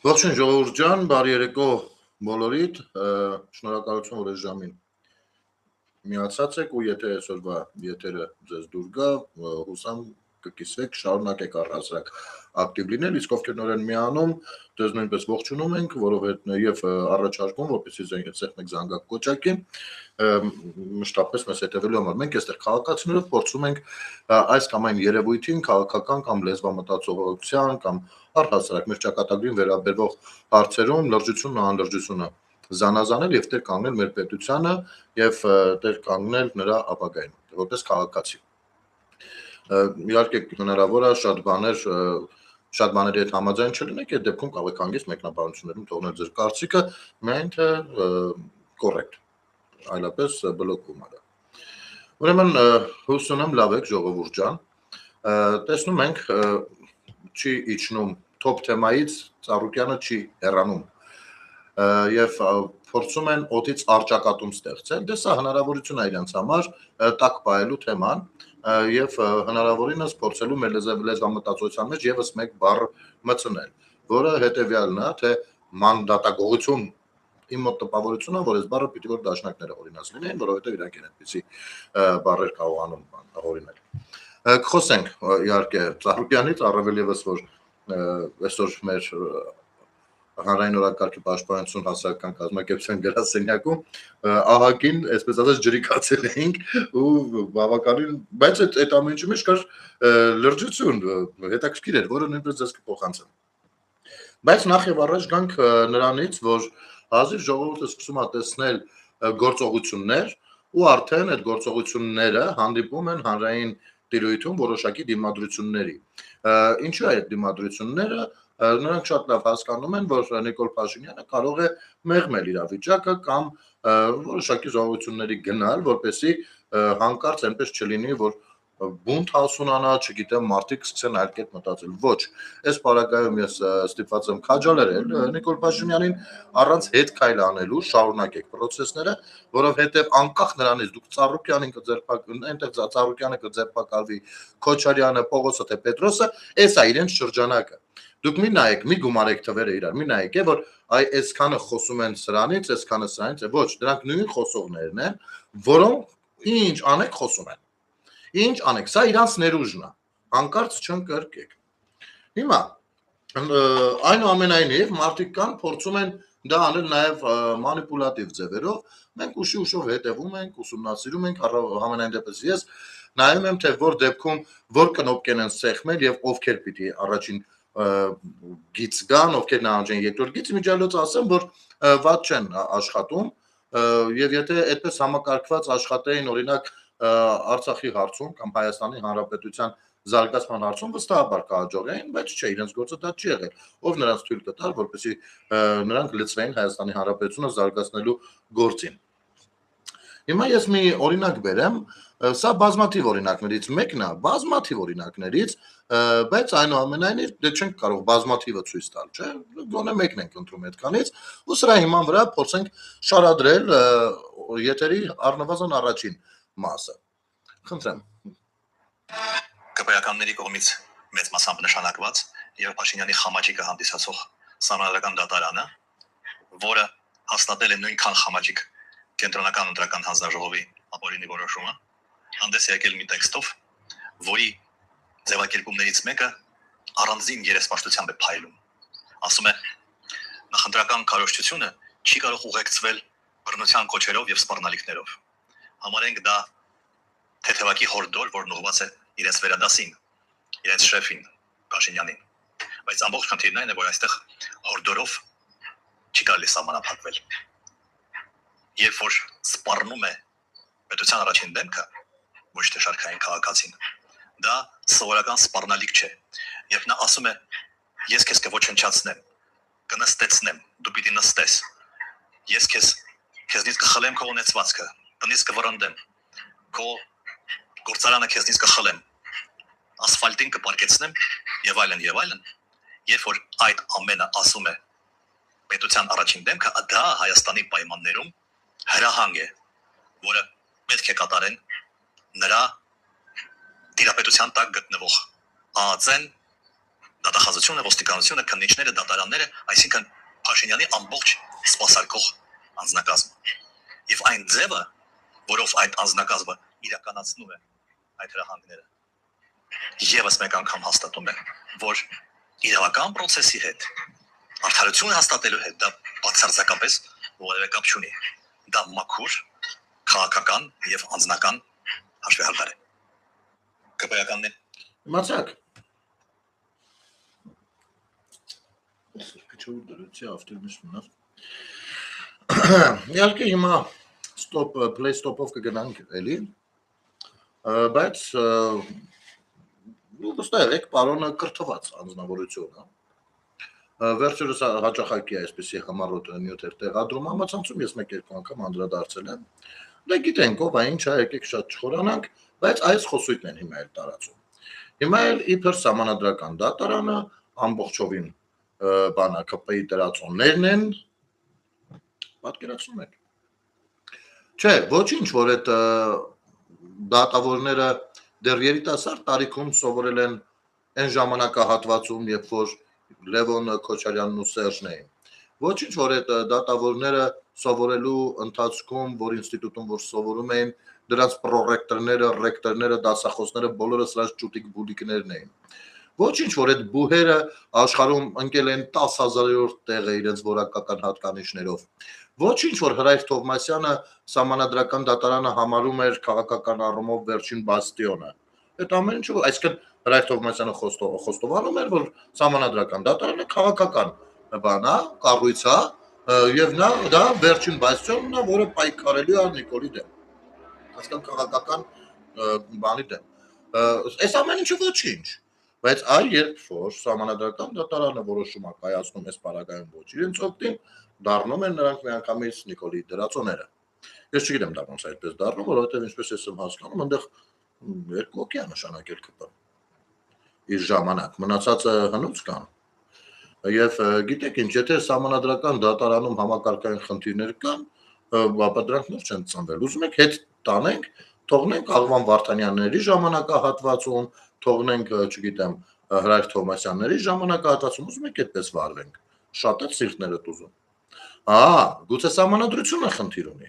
Ողջույն ժողովուրդ ջան, բարի երեկո բոլորիդ, շնորհակալություն որ այս ժամին միացած եք ու եթե այսօրվա եթերը ձեզ դուր գա, հուսամ կկիսվեք, շարունակեք առհասարակ ակտիվ լինել, իսկ ովքեր նոր են միանում, դες նույնպես ողջունում ենք, որովհետեւ եւ առաջարկում, որպեսզի զենքեք զանգակ կոճակի, մշտապես մեզ հետևելու համար մենք այստեղ քաղաքացիներով փորձում ենք այս կամ այն երևույթին քաղաքական կամ լեզվամտածողության կամ առհասարակ մեր ճակատագրին վերաբերող հարցերում լրջությունն ու անլրջությունը զանազանել եւ տեր կանգնել մեր պետությանը եւ տեր կանգնել նրա ապագային որպես քաղաքացի իհարկե հնարավոր է շատ բաների հետ համաձայն չլինեք, այդ դեպքում կարող եք հանգիստ մեկնաբանություններում թողնել ձեր կարծիքը, միայն թե կոռեկտ, այլապես բլոկում է դա։ Ուրեմն հուսում եմ լավ եք ժողովուրդ ջան, տեսնում ենք չի իջնում top թեմայից, Ծառուկյանը չի հեռանում եւ փորձում են օդից արճակատում ստեղծել, դե սա հնարավորություն է իրենց համար տակ պահելու թեման եւ հնարավորինս փորձելու մեր լեզվամտածողության մեջ եւս մեկ բառ մտցնել, որը հետեւյալն է, թե մանդատագողություն իմ մոտ տպավորությունն է, որ այս բառը պիտի որ դաշնակները օրինած լինեն, որովհետեւ իրանք են այդպեսի բառեր կարողանում օրինել։ Խոսենք իհարկե Ծառուկյանից, առավել եւս որ այսօր մեր հանրային օրակարգի պաշտպանություն հասարակական կազմակերպության գրասենյակում ահագին, այսպես ասած, ջրիկացել էինք ու բավականին, բայց այդ ամեն ինչի մեջ կար լրջություն, հետաքրքիր էր, որը նույնպես ձեզ կփոխանցեմ։ Բայց նախ եւ առաջ գանք նրանից, որ հազիվ ժողովուրդը սկսում է տեսնել գործողություններ ու արդեն այդ գործողությունները հանդիպում են հանրային տիրույթում որոշակի դիմադրությունների։ Ինչու է այդ դիմադրությունները նրանք շատ լավ հասկանում են, որ Նիկոլ Փաշինյանը կարող է մեղմել իրավիճակը կամ որոշակի զորությունների գնալ, որպեսզի հանկարծ այնպես չլինի, որ բունտ հասունանա, չգիտեմ, մարդիկ սկսեն այլ կերպ մտածել։ Ոչ, այս պարագայում ես ստիպված եմ քաջալերել Նիկոլ Փաշինյանին առանց հետ քայլ անելու շարունակեք process-ները, որովհետև անկախ նրանից դուք Ծառուկյանին այնտեղ Ծառուկյանը կձերբակալվի, Քոչարյանը, Պողոսը թե Պետրոսը, էս է իրենց շրջանակը։ Դուք մի նայեք, մի գումարեք թվերը իրար, մի նայեք, որ այսքանը խոսում են սրանից, այսքանը սրանից, ոչ, դրանք նույն խոսողներն են, որոնք ինչ անեք խոսում են։ Ինչ անեք, սա իրանց ներուժն է, հանկարծ չընկրկեք։ Հիմա այնուամենայնիվ մարդիկ կան փորձում են դա անել նաև մանիպուլատիվ ձևերով, մենք ուշով հետևում ենք, ուսումնասիրում ենք, համենայն դեպս ես նայում եմ, թե որ դեպքում որ կնոպկեն են սեղմել եւ ովքեր պիտի առաջին գիծ գան, ովքեր նահանջեն երկրորդ գիծ, միջալոց ասեմ, որ վատ չեն աշխատում եւ եթե այդպես համակարգված աշխատեին օրինակ Արցախի հարցում կամ Հայաստանի Հանրապետության զարգացման հարցում վստահաբար կհաջողեին, բայց չէ, իրենց գործը դա չի եղել։ Ով նրանց թույլ կտար, որպեսզի նրանք լծվեին Հայաստանի Հանրապետությունը զարգացնելու գործին։ Հիմա ես մի օրինակ բերեմ, սա բազմաթիվ օրինակներից մեկն է, բազմաթիվ օրինակներից, բայց այնուամենայնիվ դե չենք կարող բազմաթիվը ցույց տալ, չէ՞, գոնե մեկն ենք ընտրում այդքանից, ու սրա հիման վրա փորձենք շարադրել եթերի առնվազն առաջին մասը։ Խնդրեմ։ Կպայականների կողմից մեծ մասամբ նշանակված եւ Փաշինյանի խամաճիկը հանդիսացող սանրական դատարանը, որը հաստատել է նույնքան խամաճիկ կենտրոնական ընտրական հանձնաժողովի ապօրինի որոշումը, հանդես եկել մի տեքստով, որի ձևակերպումներից մեկը առանձին երեսպաշտությամբ է փայլում։ Ասում է, նախընտրական քարոզչությունը չի կարող ուղեկցվել բռնության կոչերով եւ սպառնալիքներով։ Համարենք դա թեթևակի հորդոր, որն ուղղված է իրենց վերադասին, իրենց շեֆին, Փաշինյանին։ Բայց ամբողջ խնդիրն այն է, որ այստեղ հորդորով չի կարելի սահմանափակվել։ Երբ որ սպառնում է պետության առաջին դեմքը, ոչ թե շարքային քաղաքացին, դա սովորական սպառնալիք չէ։ Երբ նա ասում է, ես քեզ կոչնչացնեմ, կնստեցնեմ, դու պիտի նստես, ես քեզնից կխլեմ քո ունեցվածքը, տնից կվռնդեմ, քո գործարանը քեզնից կխլեմ, ասֆալտին կպարկեցնեմ եւ այլն եւ այլն, երբ որ այդ ամենը ասում է պետության առաջին դեմքը, դա Հայաստանի պայմաններում հրահանգ է, որը պետք է կատարեն նրա տիրապետության տակ գտնվող ԱԱԾ-ն, Դատախազությունը, ոստիկանությունը, քննիչները, դատարանները, այսինքն Փաշինյանի ամբողջ սպասարկող անձնակազմը։ Եվ այն ձևը, որով այդ անձնակազմը իրականացնում է այդ հրահանգները, եւս մեկ անգամ հաստատում է, որ իրավական process-ի հետ, արդարություն հաստատելու հետ դա բացարձակապես որևէ կապ չունի։ Դա մաքուր, քաղաքական եւ անձնական հաշվեհարդար է։ Կպայականն է։ Իմացաք։ Քիչ ու դրեցի ավտոմեշինը։ Իհարկե հիմա play stop-ով կգնանք էլի։ Բայց վստահ եք, պարոնը կրթված անձնավորություն է։ Վերջերս հաճախակի այսպեսի համառոտ նյութեր տեղադրում համացանցում ես մեկ-երկու անգամ անդրադարձել եմ։ Դե գիտենք ով է, ինչ է, եկեք շատ չխորանանք, բայց այս խոսույթն են հիմա էլ տարածում։ Հիմա էլ իբր սահմանադրական դատարանը ամբողջովին բանա ԿՊ-ի դրածոններն են պատկերացնում եք։ Չէ, ոչինչ, որ այդ դատավորները դեռ երիտասարդ տարիքում սովորել են այն ժամանակահատվածում, երբ որ Լևոն Քոչարյանն ու Սերժն էին։ Ոչինչ, որ այդ դատավորները սովորելու ընթացքում, որ ինստիտուտում որ սովորում էին, դրանց պրոռեկտորները, ռեկտորները, դասախոսները բոլորը սրանց ճուտիկ բուլիկներն էին։ Ոչինչ, որ այդ բուհերը աշխարհում ընկել են 10,000-րդ տեղը իրենց որակական հատկանիշներով։ Ոչինչ, որ Հրայր Թովմասյանը սահմանադրական դատարանը համարում էր քաղաքական առումով վերջին բաստիոնը։ Այդ ամեն ինչը, այսինքն Հրայր Թովմասյանը խոստովանում էր, որ սահմանադրական դատարանը քաղաքական բան է, կառույց է, եւ դա վերջին բաստիոնն է, որը պայքարելու է Նիկոլի դեմ։ Հասկան քաղաքական բանի դեմ։ Այս ամեն ինչը ոչինչ։ Բայց այ երբ որ սահմանադրական դատարանը որոշում է կայացնում այս պարագայում ոչ իրենց օգտին, դառնում են նրանք միանգամից Նիկոլի դրածոները։ Ես չգիտեմ դա ոնց այդպես դառնում, որովհետեւ ինչպես ես եմ հասկանում, այնտեղ երկու օքի է նշանակել ԿՊ։ Իր ժամանակ մնացածը հնուց կան։ Եվ գիտեք ինչ, եթե սահմանադրական դատարանում համակարգային խնդիրներ կան, ապա դրանք նոր չեն ծնվել։ Ուզում եք հետ տանենք, թողնենք Աղվան Վարդանյանների ժամանակահատվածում, թողնենք, չգիտեմ, Հրայր Թովմասյանների ժամանակահատվածում, ուզում եք այդպես վարվենք։ Շատ է սիրտներդ ուզում։ Գուցե սահմանադրությունը խնդիր ունի։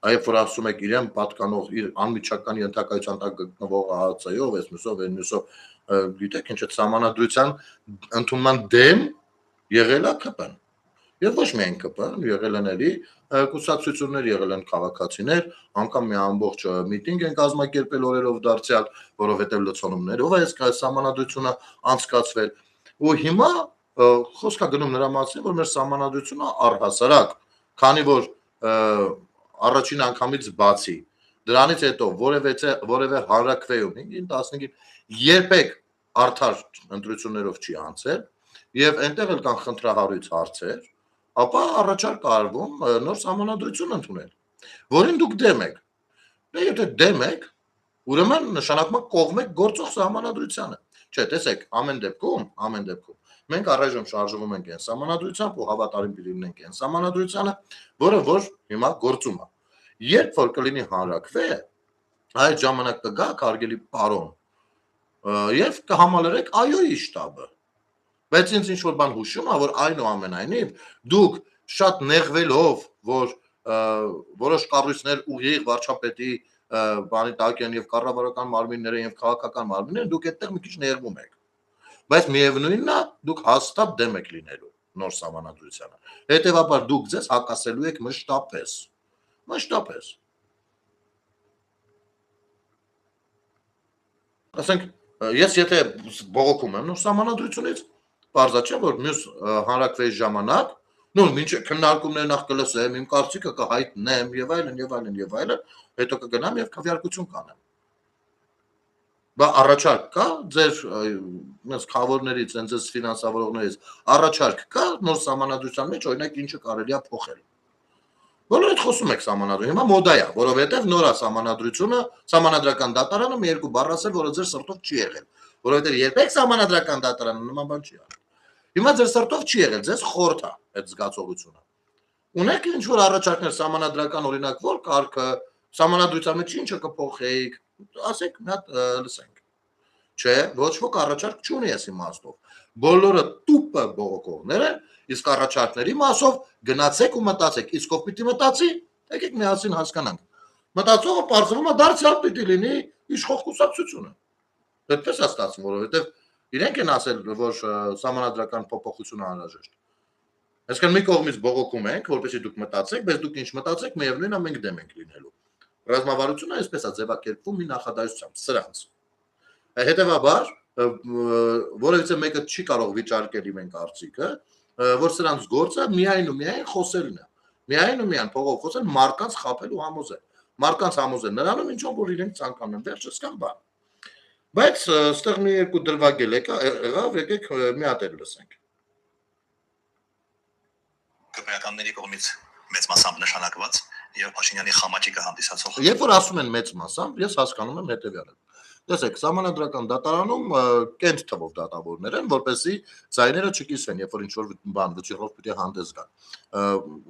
Այբ որ ասում եք իրեն պատկանող իր անմիջական ենթակայության տակ գտնվող ԱԱՑ-ով, այս մյուսով, այն մյուսով, գիտեք ինչ այդ սահմանադրության ընդունման դեմ եղել է ԿՊ-ն։ Եվ ոչ միայն ԿՊ-ն, եղել են էլի կուսակցություններ, եղել են քաղաքացիներ, անգամ մի ամբողջ միտինգ են կազմակերպել օրերով դարձյալ, որովհետև լցոնումներով է այս սահմանադրությունը անցկացվել։ Ու հիմա խոսք է գնում նրա մասին, որ մեր սահմանադրությունը առհասարակ, քանի որ առաջին անգամից բացի դրանից հետո որևէ հանրաքվեում 5-15-ին երբեք արդար ընտրություններով չի անցել եւ այնտեղ էլ կան խնդրահարույց հարցեր, ապա առաջարկ արվում նոր սահմանադրություն ընդունել, որին դուք դեմ եք։ Դե եթե դեմ եք, ուրեմն նշանակում է կողմ եք գործող սահմանադրությանը։ Չէ, տեսեք, ամեն դեպքում մենք առայժմ շարժվում ենք այն սահմանադրությամբ ու հավատարիմ լինենք այն սահմանադրությանը, որը որ հիմա գործում է։ Երբ որ կլինի հանրաքվե, այդ ժամանակ կգա հարգելի պարոն եւ կհամալրեք այոյի շտաբը։ Բայց ինձ ինչ որ բան հուշում է, որ այնուամենայնիվ դուք շատ նեղվելով, որ որոշ կառույցներ ուղիղ վարչապետի բանի տակ են եւ կառավարական մարմինները եւ քաղաքական մարմինները, դուք այդտեղ մի քիչ նեղվում եք։ Բայց միևնույնն է, դուք հաստատ դեմ եք լինելու նոր սահմանադրությանը։ Հետևաբար դուք ձեզ հակասելու եք մշտապես։ Ասենք, ես եթե բողոքում եմ նոր սահմանադրությունից, պարզա չէ, որ մյուս հանրաքվեի ժամանակ, մինչ քննարկումներ նախ կլսեմ, իմ կարծիքը կհայտնեմ եւ այլն, հետո կգնամ եւ քվեարկություն կանեմ։ Բա առաջարկ կա ձեր խավորներից, ձեզ ֆինանսավորողներից, առաջարկ կա նոր սահմանադրության մեջ, օրինակ ինչը կարելի է փոխել։ Բոլորը այդ խոսում եք սահմանադրություն, հիմա մոդա է, որովհետև նոր է սահմանադրությունը, սահմանադրական դատարանը մի երկու բառ ասել, որը ձեր սրտով չի եղել, որովհետև երբեք սահմանադրական դատարանը նման բան չի արել։ Հիմա ձեր սրտով չի եղել, ձեզ խորթ է այդ զգացողությունը։ Ունեք ինչ որ առաջարկներ սահմանադրական օրինակ որ կարգը, սահմանադրության մեջ ինչը կփոխեիք, ասեք մի հատ լսենք։ Չէ, ոչ ոք առաջարկ չունի այս իմաստով։ բոլորը տուպը բողոքողներ են, իսկ առաջարկների մասով գնացեք ու մտածեք, իսկ ով պիտի մտածի, եկեք միասին հասկանանք։ Մտածողը պարզվում է դարձյալ պիտի լինի իշխող կուսակցությունը։ Այդպես է ստացվում, որովհետև իրենք են ասել, որ սահմանադրական փոփոխություն անհրաժեշտ։ Այսինքն մի կողմից բողոքում ենք, որպեսզի դուք մտածեք, բայց դուք ինչ մտածեք, միևնույնն է մենք դեմ ենք լինելու։ Ռազմավարությունը այսպես է ձևակերպվում մի նախադասությամբ սրանց։ Հետևաբար որևիցե մեկը չի կարող վիճարկել իմ կարծիքը, որ սրանց գործը միայն ու միայն խոսելն է։ Միայն ու միայն փողով խոսել մարդկանց խաբելու համոզել։ Մարդկանց համոզել նրանում ինչ որ իրենք ցանկանում են, վերջս կան բան։ Բայց այստեղ մի երկու դրվագել եղավ, եկեք մի հատ էլ լսենք։ Կրկնականների կողմից մեծ մասամբ նշանակված եւ Փաշինյանի խամաճիկը հանդիսացող։ Երբ որ ասում են մեծ մասամբ, ես հասկանում եմ հետեւյալը։ Տեսեք, սահմանադրական դատարանում կենտ թվով դատավորներ են, որպեսզի ձայները չկիսվեն, երբ որ ինչ-որ բան վճիռով պիտի հանդես գան։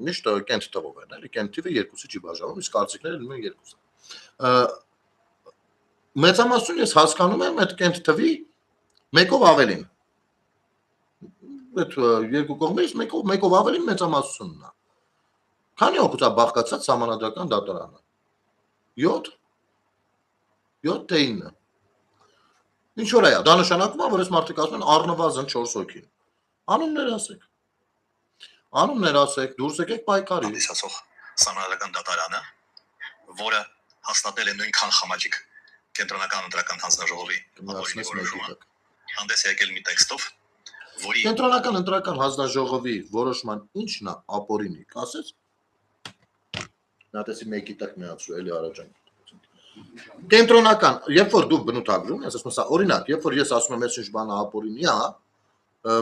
Միշտ կենտ թվով են, էլի, կենտ թիվը 2-ի չի բաժանում, իսկ կարծիքները լինում են 2-ը։ Մեծամասնություն ես հասկանում եմ այդ կենտ թվի մեկով ավելին։ Այդ երկու կողմից մեկով ավելին մեծամասնությունն է։ Քանի օգուտ է բաղկացած սահմանադրական դատարանը։ 7 թե 9։ Ինչ որ է, դա նշանակում է, որ այս մարդիկ ասում են առնվազն 4 հոգին։ Անուններ ասեք, դուրս եկեք պայքարի։ Հանդիսացող սահմանադրական դատարանը, որը հաստատել է նույնքան խամաճիկ կենտրոնական ընտրական հանձնաժողովի որոշումը, հանդես է եկել մի տեքստով, որի կենտրոնական ընտրական հանձնաժողովի որոշման ինչն է ապօրինի, ասես։ Նա տեսի մեկի տակ միացրու, էլի առաջանք։ Կենտրոնական, երբ որ դու բնութագրում ես, ասում ես, օրինակ, երբ որ ես ասում եմ, այս ինչ բանը ապօրինի է,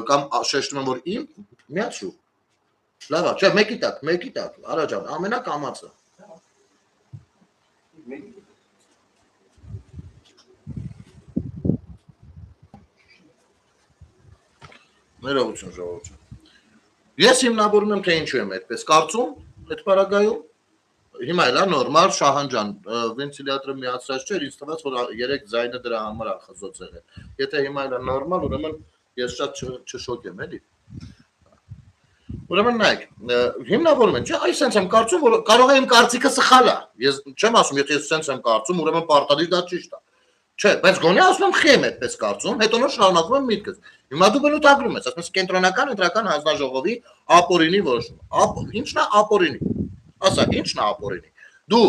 կամ շեշտում եմ, որ իմ միացրու։ Լավ է, չէ, մեկի տակ, առաջան, ամենակամացը։ Ներողություն ժողովուրդ։ Ես հիմնավորում եմ, թե ինչու եմ այդպես կարծում, այդ պարագայում։ Հիմա էլ նորմալ Շահանջան վենտիլյատորը միացրած չէր, ինձ թվաց, որ 3 ձայնը դրա համար է խզոց եղել։ Եթե հիմա էլ նորմալ, ուրեմն ես շատ չշոկ եմ, էլի։ Ուրեմն նայեք, հիմնավորում եմ, չէ, այս sense եմ կարծում, որ կարող է իմ կարծիքը սխալ է։ Ես չեմ ասում, եթե ես sense եմ կարծում, ուրեմն պարտադիր դա ճիշտ է։ Չէ, բայց գոնե ասում եմ խեմ այդպես կարծում, հետո նոր շարունակում եմ միտքս։ Հիմա դու բնութագրում ես, ասում ես կենտրոնական ընտրական հանձնաժողովի ապօրինի որոշում։ Ինչն է ապօրինի։ Ասա, ինչն է ապօրինի։ Դու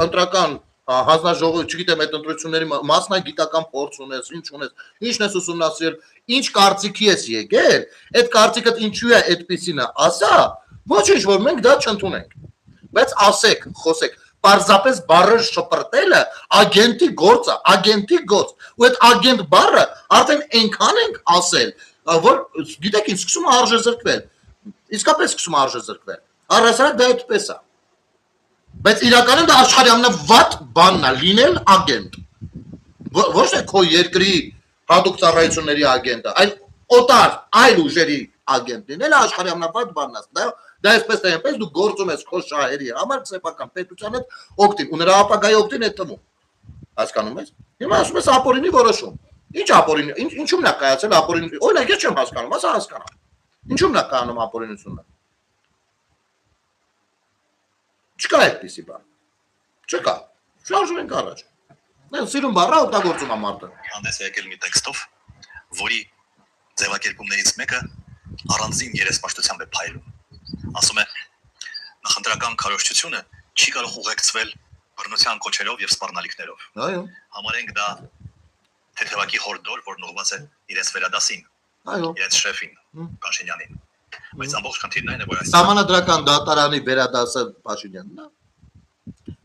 ընտրական հանձնաժողովի, չգիտեմ, այդ ընտրությունների մասնագիտական փորձ ունես, ինչ ունես, ինչն ես ուսումնասիրել, ինչ կարծիքի ես եկել, այդ կարծիքդ ինչու է այդպեսին է, ասա, ոչինչ, որ մենք դա չընդունենք։ Բայց ասեք, խոսեք, պարզապես բառը շպրտելը ագենտի գործ է, ագենտի գործ։ Ու այդ ագենտ բառը արդեն այնքան ենք ասել, որ գիտեք, ինձ սկսում է արժեզրկվել։ Իսկապես սկսում է արժեզրկվել։ Առհասարակ դա այդպես է։ Բայց իրականում դա աշխարհի ամենավատ բանն է լինել ագենտ։ Ոչ թե քո երկրի հատուկ ծառայությունների ագենտը, այլ օտար, այլ ուժերի ագենտ լինելը աշխարհի ամենավատ բանն է։ Դա այսպես թե այնպես դու գործում ես քո շահերի համար սեփական պետության հետ օգտին ու նրա ապագայի օգտին է տվում։ Հասկանում ես։ Հիմա ասում ես ապօրինի որոշում։ Ինչ ապօրինի, ինչու՞մն է կայացել ապօրինի։ Օրինակ ես չեմ հասկանում, ասա հասկանամ։ Ինչու՞մն է կայանում ապօրինությունը։ Չկա այդպիսի բան։ Չկա։ Շարժվենք առաջ։ Նեն սիրուն բառը օգտագործում է մարդը։ Հանդես է եկել մի տեքստով, որի ձևակերպումներից մեկը առանձին երեսպաշտությամբ է փայլում։ Ասում է նախընտրական քարոզչությունը չի կարող ուղեկցվել բռնության կոչերով եւ սպառնալիքներով։ Այո։ Համարենք դա թեթևակի հորդոր, որ նողված է իրենց վերադասին։ Այո։ Իրենց շեֆին, Փաշինյանին։ Բայց ամբողջ խնդիրն այն է, որ այս սահմանադրական դատարանի վերադասը Փաշինյանն է։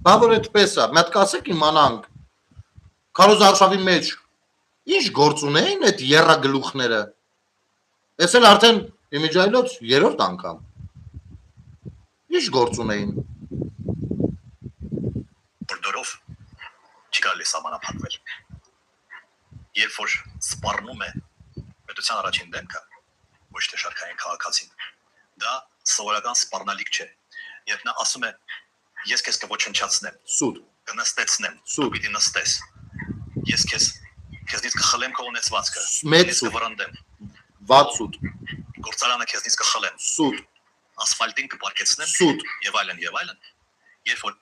Բա որ այդպես է, մտք ասեք իմանանք։ Քարոզարշավի մեջ ինչ գործ ունեին այդ երրագլուխները։ Էս էլ արդեն իմիջայլոց 3-րդ անգամ։ Ինչ գործ ունեին։ հորդորով չի կարելի սահմանափակվել։ Երբ որ սպառնում է պետության առաջին դեմքը, ոչ թե շարքային քաղաքացին, դա սովորական սպառնալիք չէ։ Երբ նա ասում է, ես քեզ կոչնչացնեմ, Սուտ։ կնստեցնեմ, Սուտ։ պիտի նստես։ Ես քեզնից կխլեմ քո ունեցվածքը, Մեծ ես սուտ։ կվռնդեմ։ վատ սուտ, Գործարանը քեզնից կխլեն, սուտ, ասֆալտին կպարկեցնեն, սուտ, եւ այլն եւ այլն։ Երբ որ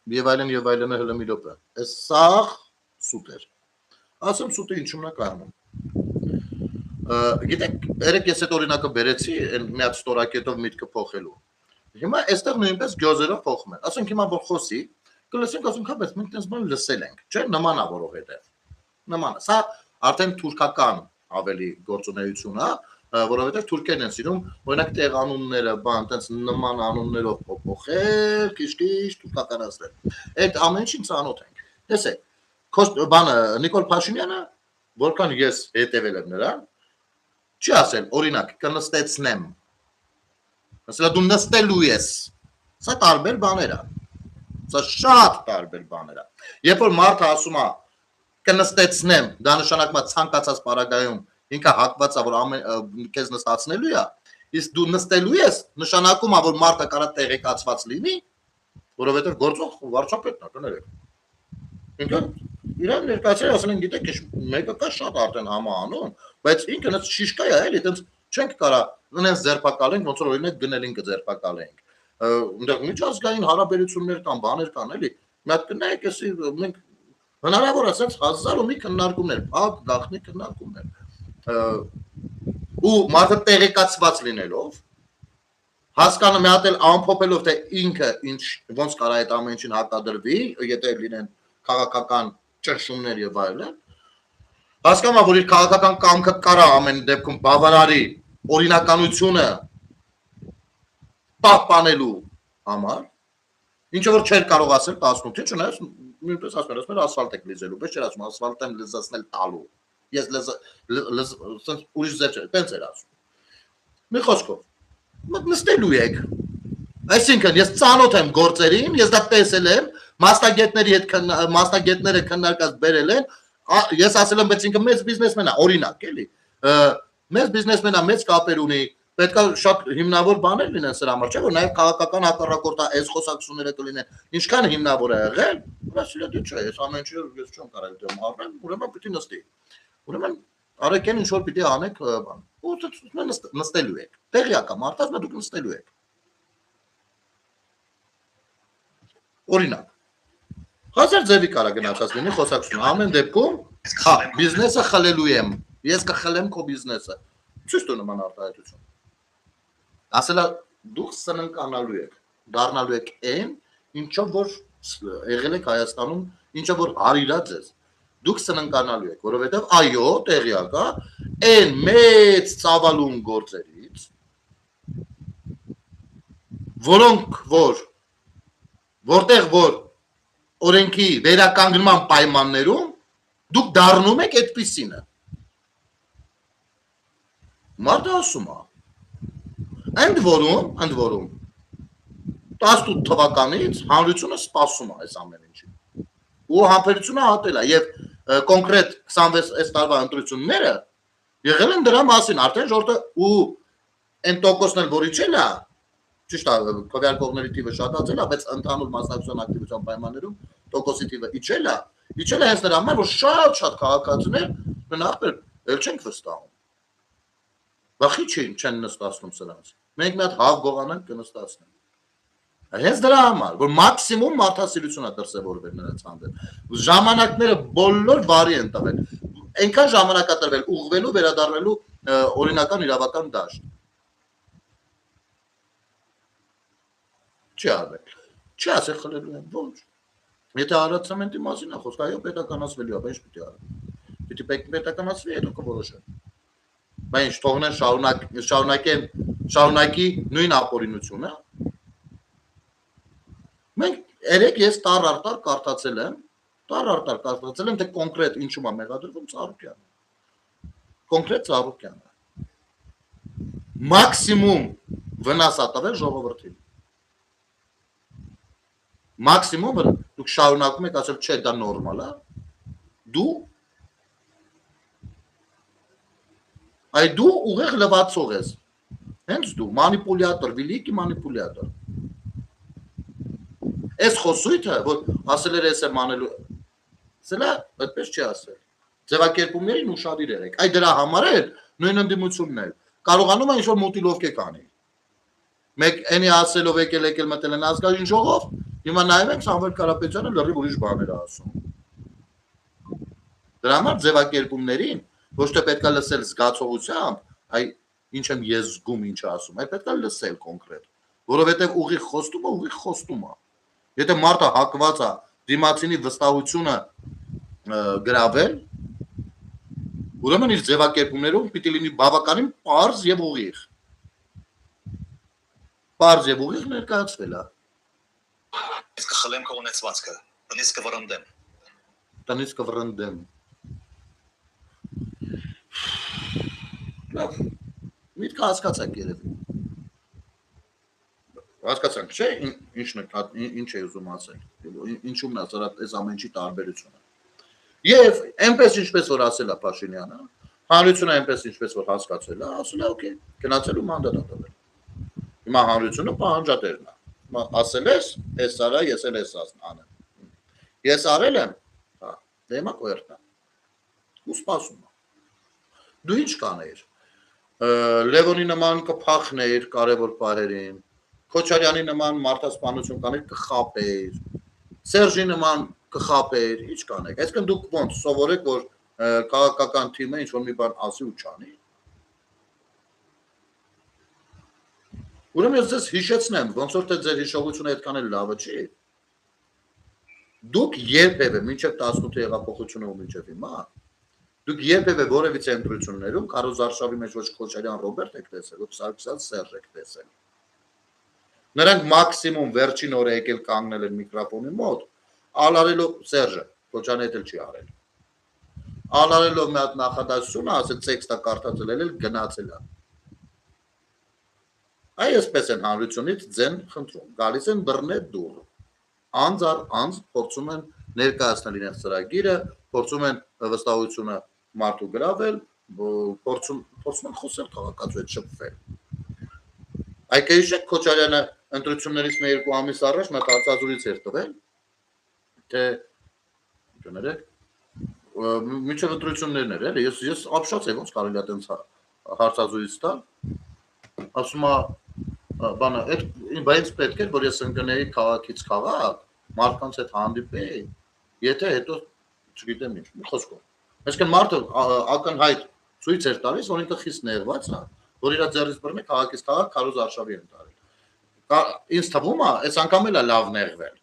եւ այլն հələ մի րոպե։ Այս սաղ սուտ էր։ Ասեմ սուտը ինչու՞մն է կայանում։ Գիտեք, երեք ես այդ օրինակը բերեցի, այն մի հատ ստորակետով միտքը փոխելու։ Հիմա այստեղ նույնպես գյոզերով փոխում են։ Ասենք հիմա որ խոսի, կլսենք ասենք հա, բայց մենք դες բան լսել ենք, չէ՞, նման է որովհետեւ։ Նման է։ Սա արդեն թուրքական ավելի գործունեություն է, որովհետեւ թուրքերն են սիրում, օրինակ տեղանունները, բան, այտենց նման անուններով փոխել, քիչ-քիչ թուրքականացնել։ Այդ ամեն ինչին ծանոթ ենք։ Տեսեք, բանը Նիկոլ Փաշինյանը, որքան ես հետևել եմ նրան, չի ասել, օրինակ, կնստեցնեմ։ Ասել դու նստելու ես։ Սա տարբեր բաներ է։ Սա շատ տարբեր բաներ է։ Երբ որ մարդը ասում է կնստեցնեմ, դա նշանակում է ցանկացած պարագայում ինքը հակված է, որ քեզ նստացնելու է, իսկ դու նստելու ես, նշանակում է, որ մարդը կարա տեղեկացված լինի, որովհետև գործող վարչապետն է, կներեք։ Ինքը իրան ներկայացրել ասել են, գիտեք, մեկը կա շատ արդեն համանուն, բայց ինքը նենց շիշկա է, էլի, այտենց չենք կարա նենց ձերբակալենք, ոնց որ օրինակ գնելին կձերբակալենք։ Այնտեղ միջազգային հարաբերություններ կան, բաներ կան, էլի։ Մի հատ կնայեք, էսի մենք հնարավոր է ասենց հազար ու մի քննարկումներ, փակ գաղտնի քննարկումներ։ Ու մարդը տեղեկացված լինելով, հասկանում է հատել ամփոփելով, թե ինքը ինչ ոնց կարա այդ ամեն ինչին հակադրվի, եթե լինեն քաղաքական ճնշումներ եւ այլն, հասկանում է, որ իր քաղաքական կամքը կարա ամեն դեպքում բավարարի օրինականությունը պահպանելու համար, ինչը որ չէր կարող ասել 18-ին, չնայած նույնպես ասում ասֆալտ եք լիզելու, բայց չէր ասում ասֆալտ եմ լզացնել տալու։ Ես ուրիշ ձև չէ, տենց էր ասում։ Մի խոսքով, նստելու եք։ Այսինքն ես ծանոթ եմ գործերին, ես դա տեսել եմ, մասնագետները քննարկած բերել են, ես ասել եմ, բայց ինքը մեծ բիզնեսմեն է, օրինակ, էլի։ Մեծ բիզնեսմեն է, մեծ կապեր ունի, պետք է շատ հիմնավոր բաներ լինեն սրա համար, չէ՞ որ նաև քաղաքական հակառակորդը այս խոսակցությունները կլինեն։ Ինչքան հիմնավոր է եղել, ասել է չէ, ես ամեն ինչ ես չեմ կարող դեմ առնեմ, ուրեմն պիտի նստի։ Ուրեմն արեք ինչ որ պիտի անեք, բան։ Ու նստելու եք։ Տեղյակ է, մարդած դուք նստելու եք։ Օրինակ, հազար ձևի կարա գնացած լինի խոսակցությունը, ամեն դեպքում, հա, բիզնեսը խլելու եմ, ես կխլեմ քո բիզնեսը։ Ցույց տու նման արտահայտություն։ Ասելա դուք սննկանալու եք, դառնալու եք այն, ինչով որ եղել եք Հայաստանում, ինչով որ հարիրա ձեզ։ Դուք սննկանալու եք, որովհետև այո, տեղյակ է, այն մեծ ծավալուն գործերից, որոնք որտեղ որ օրենքի վերականգնման պայմաններում դուք դառնում եք այդպիսինը։ Մարդը ասում է, ընդ որում 18 թվականից հանրությունը սպասում է այս ամեն ինչին։ Ու համբերությունը հատել է եւ կոնկրետ 26 տարվա ընտրությունները եղել են դրա մասին, արդեն ժողովուրդը ու այն տոկոսն էլ որ իջել է, ճիշտ է, քվեարկողների թիվը շատացել է, բայց ընդհանուր մասնակցության ակտիվության պայմաններում տոկոսի թիվը իջել է հենց նրա համար, որ շատ քաղաքացիներ նախբեր էլ չենք վստահում։ Բախի չեն նստացնում սրանց։ Մենք մի հատ հավ գողանանք կնստացնենք։ Հենց դրա համար, որ մաքսիմում մարդասիրություն է դրսևորվել նրանց հանդեպ։ Ժամանակները բոլոր բարի են տվել։ Այնքան ժամանակ է տրվել ուղղվելու, վերադառնալու օրինական իրավական դաշտ։ Չի արվել։ Չի ասել խլելու են, ոչ։ Եթե հարացամենտի մասին է խոսք, այո, պետականացվելու է, բայց ինչ պիտի արի։ Պիտի պետականացվի, հետո կորոշեն։ Բայց թողնեն շարունակի նույն ապօրինությունը։ Մենք երեք ես տար արտար կարդացել եմ, թե կոնկրետ ինչու է մեղադրվում Ծառուկյանը։ Կոնկրետ Ծառուկյանը։ Մաքսիմում վնաս է տվել ժողովրդին։ Մաքսիմում դուք շարունակում եք ասել, չէ, դա նորմալ է։ Դու ուղիղ լվացող ես։ Հենց դու, մանիպուլյատոր, վիլիկի մանիպուլյատոր։ Այս խոսույթը, որ ասել էր ես եմ անելու, սելա այդպես չի ասել։ Ձևակերպումներին ուշադիր եղեք։ Այդ դրա համար էլ նույն ընդդիմությունն էլ կարողանում է ինչ-որ մուտիլովկե կանի։ Մեկ այնի ասելով եկել մտել են ազգային ժողով, հիմա նայում ենք Սամվել Կարապետյանը լրիվ ուրիշ բաներ է ասում։ Դրա համար ձևակերպումներին ոչ թե պետք է լսել զգացողությամբ, այ ինչ եմ ես զգում, ինչ ասում, այլ պետք է լսել կոնկրետ, որովհետև ուղիղ խոստումը։ Եթե մարդը հակված է դիմացինի վստահությունը գրավել, ուրեմն իր ձևակերպումներում պիտի լինի բավականին պարզ եւ ուղիղ։ Պարզ եւ ուղիղ ներկայացվել է։ Իսկ խլեմ քո ունեցվածքը, տնից կվռնդեմ։ Լավ, միտքը հասկացանք երևի։ Հասկացանք, չէ՞, ինչ է ուզում ասել։ Ինչու՞մն է սրա այս ամեն ինչի տարբերությունը։ Եվ այնպես ինչպես որ ասել է Փաշինյանը, հանրությունը այնպես ինչպես որ հասկացել է, ասել է, օքեյ, գնացելու մանդատ է տվել։ Հիմա հանրությունը պահանջատերն է։ Ասել ես, ես արա, ես էլ ես անեմ։ Ես արել եմ, հա, դե հիմա կոերտա։ Ու սպասում է։ Դու ինչ կանեիր։ Լևոնի նման կփախներ կարևոր պահերին, Քոչարյանի նման մարդասպանություն կաներ կխապեր, Սերժի նման կխապեր, ինչ կանեք։ Այսինքն դուք ոնց սովորեք, որ քաղաքական թիմը ինչ որ մի բան ասի ու չանի։ Ուրեմն ես ձեզ հիշեցնեմ, ոնց որ թե ձեր հիշողությունը այդքան էլ լավը չի։ Դուք երբևէ մինչև 18 հեղափոխությունը ու մինչև հիմա, դուք երբևէ որևիցե ընտրություններում Կարոզ Արշավի մեջ ոչ Քոչարյան Ռոբերտ եք տեսել, ոչ Սարգսյան Սերժ եք տեսել։ Նրանք մաքսիմում վերջին օրը եկել կանգնել են միկրոֆոնի մոտ, ալարելով Սերժը, Քոչարյանը էլ չի արել։ Ալարելով մի հատ նախադասություն, ասել տեքստը կարդացել էլ գնացել է։ Այսպես են հանրությունից ձեն խնդրում, գալիս են դռնե դուռ, անձ առ անձ փորձում են ներկայացնել իրենց ծրագիրը, փորձում են վստահությունը մարդու գրավել, փորձում են խոսել քաղաքացու հետ շփվել։ Այգեիշեք Քոչարյանը ընտրություններից մի երկու ամիս առաջ մեկ հարցազրույց էր տվել, թե կներեք, մինչև ընտրություններն էր, էլի, ես ապշած եմ, ոնց կարելի է այդպես հարցազրույց տալ, ասում է բանը, բայց պետք է որ ես ընկնեի քաղաքից քաղաք, մարդկանց հետ հանդիպեի, եթե հետո չգիտեմ ինչ, մի խոսքով։ Այսինքն մարդը ակնհայտ ցույց էր տալիս, որ ինքը խիստ նեղված է, որ իր ձեռից բռնի քաղաքից քաղաք Քարոզ Արշավի են տարել։ Ինձ թվում է, այս անգամ էլ է լավ նեղվել։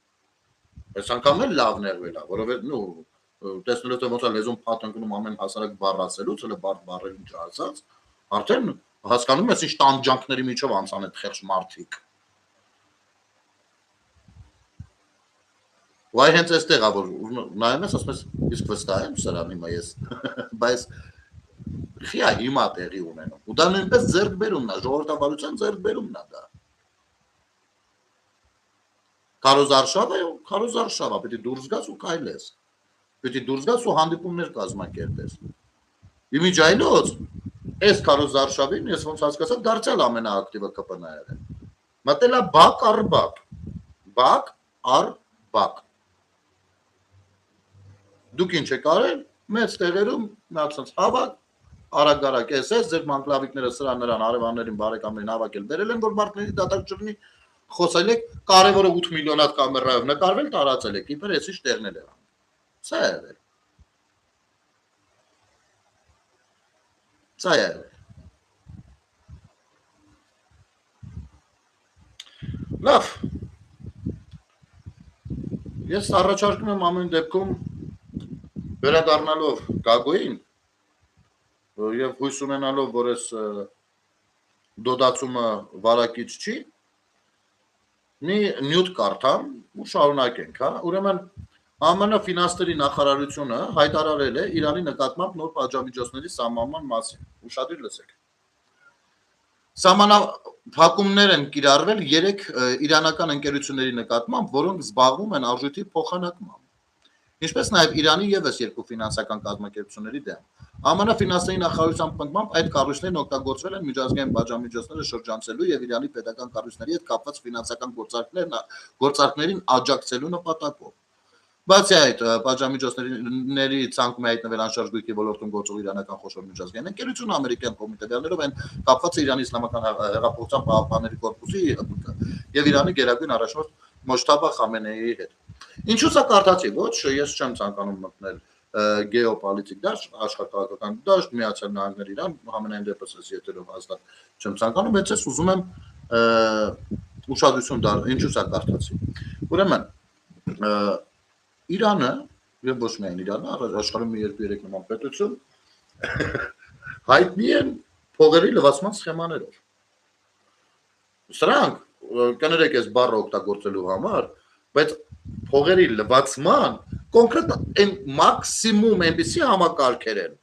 Այս անգամ էլ լավ նեղվել է, որովհետեւ տեսնելով թե ոնց է լեզուն փաթ ընկնում ամեն հասարակ բառ ասելուց, հələ բառերին չասած, արդեն հասկանում ես ինչ տանջանքների միջով անցան այդ խեղճ մարդիկ։ Ու այ հենց այստեղ է որ նայում ես ասում ես իսկ վստահ եմ սրան հիմա ես բայց խիա հիմա տեղի ունենում ու դա նույնպես ձեռքբերումն է ժողովրդավարության ձեռքբերումն է դա Քարոզ Արշավը պետք է դուրս գաս ու քայլես պետք է դուրս գաս ու հանդիպումներ կազմակերպես իմիջայլոց այս Քարոզ Արշավին ես ոնց հասկացա դարձյալ ամենաակտիվը ԿՊՆ-ը մտել է բակ առ բակ Դուք ինչ եք արել, մեծ տեղերում նացած հավաք, արագ-արագ ես ձեր մանկլավիկները սրան նրան արևաններին բարեկամներին հավաքել, բերել են, որ մարդների դատարկ չլինի, խոսել եք, կարևորը 8 միլիոնատ կամերայով նկարվել, տարածել եք, իբր ես ինչ տեղնել է։ Սա է եղել։ Սա է եղել։ Լավ։ Ես առաջարկում եմ ամեն դեպքում Վերադառնալով Գագոյին եւ հույս ունենալով, որ այս դոդացումը վարակիչ չի, մի նյութ կարդամ ու շարունակենք, հա։ Ուրեմն ԱՄՆ ֆինանսների նախարարությունը հայտարարել է Իրանի նկատմամբ նոր պատժամիջոցների սահմանման մասին։ Ուշադիր լսեք։ Սահմանափակումներ են կիրառվել 3 իրանական ընկերությունների նկատմամբ, որոնք զբաղվում են արժույթի փոխանակմամբ։ Ինչպես նաև Իրանի եւս 2 ֆինանսական կազմակերպությունների դեմ։ ԱՄՆ ֆինանսների նախարարության պնդմամբ այդ կառույցներն օգտագործվել են միջազգային պատժամիջոցները շրջանցելու եւ Իրանի պետական կառույցների հետ կապված ֆինանսական գործարքներին աջակցելու նպատակով։ Բացի այդ, պատժամիջոցների ցանկում է հայտնվել անշարժ գույքի ոլորտում գործող իրանական խոշոր միջազգային ընկերություն ամերիկյան կոմիտեներով են կապված է Իրանի Իսլամական հեղափոխության պահապանների կորպուսի եւ Իրանի գերագույն առաջնորդ Մոջթաբա Խամենեիի հետ։ Ինչու՞ սա կարդացի, ոչ, ես չեմ ցանկանում մտնել գեոպոլիտիկ դաշտ, աշխարհակաղակական դաշտ, Միացյալ Նահանգներ Իրան, համենայն դեպս ես եթերով հաստատ չեմ ցանկանում, բայց ես ուզում եմ ուշադրություն դարձնել, ինչու՞ սա կարդացի։ Ուրեմն Իրանը եւ ոչ միայն Իրանը, աշխարհում 2-3 նման պետություն հայտնի են փողերի լվացման սխեմաներով։ Սրանք կներեք այս բառը օգտագործելու համար, բայց փողերի լվացման կոնկրետ այն մաքսիմում այնպեսի համակարգեր են,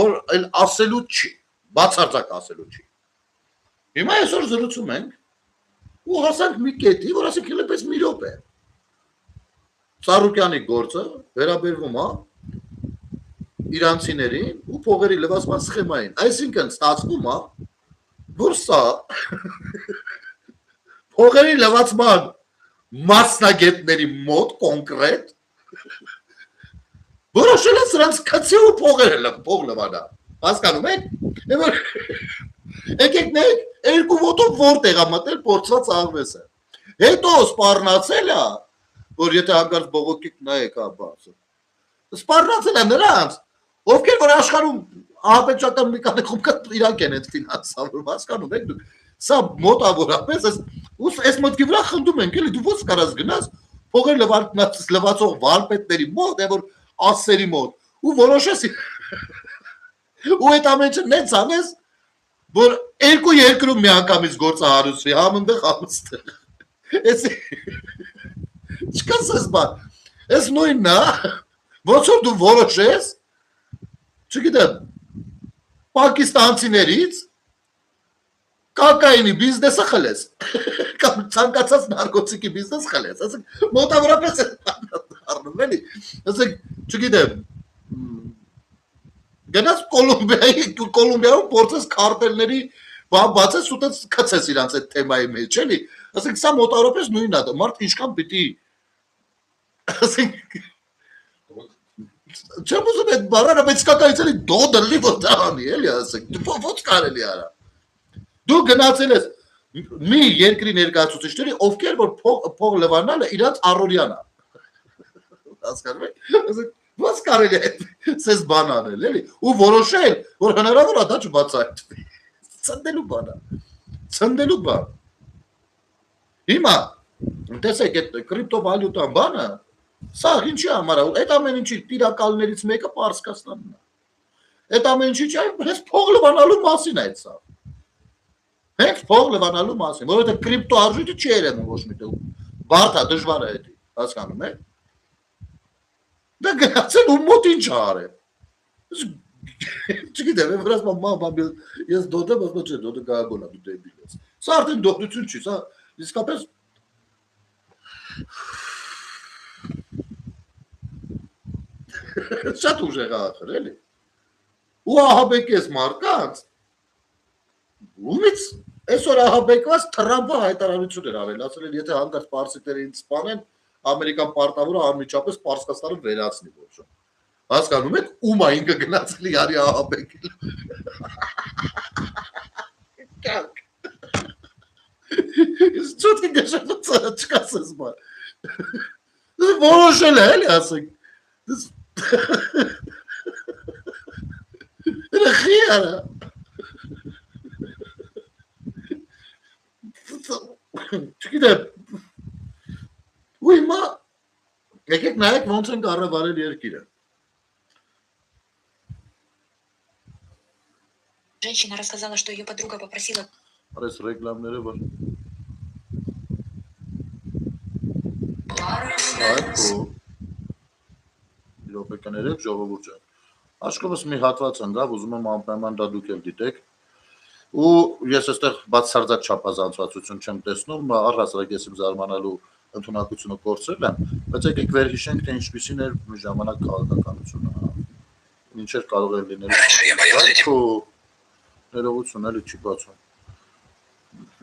որ այլ ասելու չի, բացարձակ ասելու չի։ Հիմա այսօր զրուցում ենք ու հասանք մի կետի, որ ասենք ելպես մի րոպե Սարուկյանի գործը վերաբերվում է իրանցիներին ու փողերի լվացման սխեմային։ Այսինքն ստացվում է, որ սա փողերի լվացման մասնագետների մոտ կոնկրետ որոշել է սրանց քցի ու փողերը փող լվանա։ Հասկանում եք։ Եկեք նայեք, երկու ոտով որտեղ է մտել փորձված աղվեսը։ Հետո սպառնացել է որ եթե հանկարծ բողոքիկ նայեք բացը։ Սպառնացել է նրանց, ովքեր որ աշխարհում ահաբեկչական մի քանի խումբ իրանք են այդ ֆինանսավորում, հասկանում եք դուք։ Սա մոտավորապես այս մտքի վրա խնդում ենք, էլի դու ո՞նց կարաս գնաս փողեր լվացող վարպետների մոտ, որ ասերի մոտ ու որոշես ու այդ ամենը նենց անես, որ երկու երկրում միանգամից գործը հարուցվի, համընդեղ համստեղ։ Էս Չկաս ես բան, ես նույնն է, ոնց որ դու որոշես, չգիտեմ, պակիստանցիներից կակայինի բիզնեսը խլես, կամ ցանկացած նարկոտիկի բիզնես խլես, ասենք մոտավորապես առնում էլի, ասենք չգիտեմ, գնաց Կոլումբիայում փորձես քարտելների բացես ու տես քցես իրանց այդ թեմայի մեջ, էլի, ասենք սա մոտավորապես նույնն է, մարդ ինչքան պիտի ասենք չեմ ուզում այդ բառերը, բայց կակայից էլի դոդրլի որ դա անի, էլի ասենք, ո՞նց կարելի արա։ Դու գնացել ես մի երկրի ներկայացուցիչների, ովքեր որ փող լվանալը իրանց առօրյան է։ Հասկանում եք։ Ո՞նց կարելի է սես բան անել, էլի, ու որոշել, որ հնարավոր է դա չբացահայտվի։ Ցնդելու բան։ Հիմա տեսեք այդ կրիպտովալյուտան բանը, սա ինչի համար է, այդ ամեն ինչի տիրակալներից մեկը Պարսկաստանն է։ Այդ ամեն ինչի հենց փող լվանալու մասին է այդ սա։ Հենց փող լվանալու մասին, որովհետև կրիպտո արժույթը չի երևում ոչ միտեղ։ Բարդ է, դժվար է դա, հասկանում եք։ Դա գնացել ու մոտ ինչ արել։ Չգիտեմ, վրաս մամա, ես դոդեմ, ասում չէ, դոդը գագոն է, դու դեբիլ ես։ Սա արդեն դողդություն չի, սա իսկապես շատ ուժեղ ախր, էլի։ Ու ահաբեկես մարկանց, ումից այսօր ահաբեկված Թրամփը հայտարարություն էր արել, ասել էր, եթե հանկարծ պարսիկներին սպանեն, ամերիկան պարտավոր է անմիջապես Պարսկաստանը վերացնի ոչը։ Հասկանում եք, ում է ինքը գնացել իրարի ահաբեկել։ Ճոտ է գշացած չկասես բան։ Որոշել է, էլի ասենք։ Ռխի արա։ Չգիտեմ։ Ու հիմա եկեք նայեք ոնց են կառավարել երկիրը։ Женщина рассказала, что ее подруга попросила... Արես ռեկլամները որ... Այդո... Իրոպե կներեք ժողովուրդ ջան։ Աշխովս մի հատված ընդավ, ուզում եմ անպայման դա դուք էլ դիտեք։ Ու ես այստեղ բացարձակ չափազանցվածություն չեմ տեսնում, առհասարակ ես իմ զարմանալու ընդունակությունը կորցրել եմ, բայց եկեք վերհիշենք, թե ինչպիսին էր մի ժամանակ քաղաքականությունը։ Ինչեր կարող էր լինել։ Ներողություն էլի չի բացում։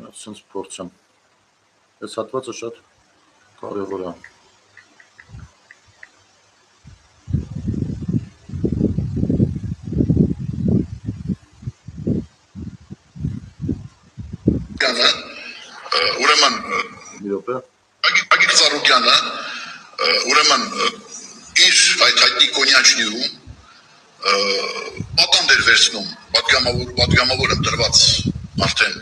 Ասենց փորձեմ։ Այս հատվածը շատ կարևոր է։ ուրեմն Մի րոպե։ Ագիկ Ծառուկյանը ուրեմն իր այդ հայտնի կոնյաչնիում պատանդ էր վերցնում պատգամավոր ընտրված արդեն